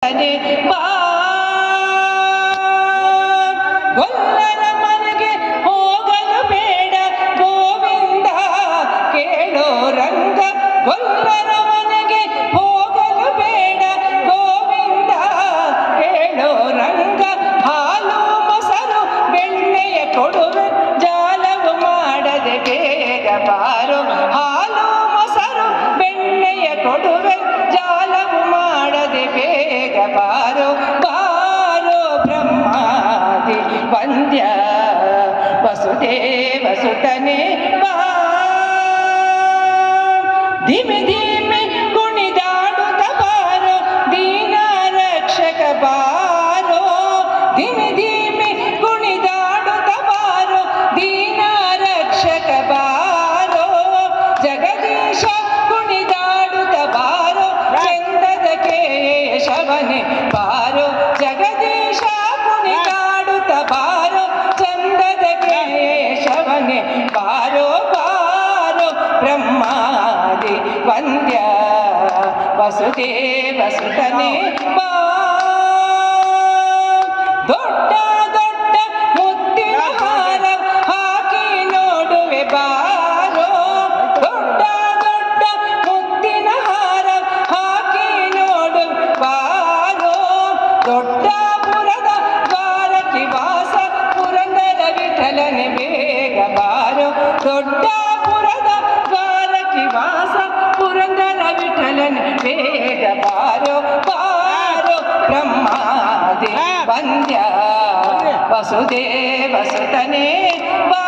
ಬಾ ಗೊಲ್ಲರ ಮನೆಗೆ ಹೋಗಲು ಬೇಡ ಗೋವಿಂದ ಕೇಳೋ ರಂಗ ಗೊಲ್ಲರ ಮನೆಗೆ ಹೋಗಲು ಬೇಡ ಗೋವಿಂದ ಕೇಳೋ ರಂಗ ಹಾಲು ಮೊಸರು ಬೆಣ್ಣೆಯ ಕೊಡುವೆ ಜಾಲವು ಮಾಡದೆ ಬೇಗ ಬಾರೋ ಹಾಲು ಮೊಸರು ಬೆಣ್ಣೆಯ ಕೊಡುವೆ ಜಾಲವು ಮಾಡದೆ ಬೇಗ ಬಾರೋ ಬಾರೋ ಬ್ರಹ್ಮಾದಿ ವಂದ್ಯ ವಸುದೇವ ಸುತನೇ ಬಾ ಧಿಮೆ ಧಿಮೆ ಕುಣಿದಾಡುತ್ತ ಬಾರೋ ದೀನ ರಕ್ಷಕ ಬಾರೋ ಧಿಮೆ ಧಿಮೆ ಕುಣಿದಾಡುತ್ತ ಬಾರೋ ದೀನ ರಕ್ಷಕ ಬಾರೋ ಜಗದೀಶ ಕುಣಿದಾಡುತ್ತ ಬಾರೋ ಚಂದದ ಕೇಶವನೆ ಬಾರೋ ಜಗದೀಶ ಕುಣಿದಾಡುತ್ತ ಬಾರೋ ಚಂದದ ಕೇಶವನೆ ಬಾರೋ ಬಾರೋ ಬ್ರಹ್ಮಾದಿ ವಂದ್ಯ ವಸುದೇವ ಸುತನೇ ಬಾ ದೊಡ್ಡ ದೊಡ್ಡ ಮುತ್ತಿನ ಹಾರ ಹಾಕಿ ನೋಡುವೆ ಬಾರೋ ದೊಡ್ಡ ದೊಡ್ಡ ಮುತ್ತಿನ ಹಾರ ಹಾಕಿ ನೋಡು ಬಾರೋ ದೊಡ್ಡಪುರದ ದ್ವಾರಕಿ ವಾಸ ಪುರಂದರ ವಿಠಲನೆ ಬೇಗ ಬಾರೋ ದೊಡ್ಡಪುರದ ದ್ವಾರಕಿ ವಾಸ ಪುರಂದರ ವಿಠಲನೆ ಬೇಗ ಬಾರೋ ಬಾರೋ ಬ್ರಹ್ಮಾದಿ ವಂದ್ಯ ವಸುದೇವ ಸುತನೇ ಬಾ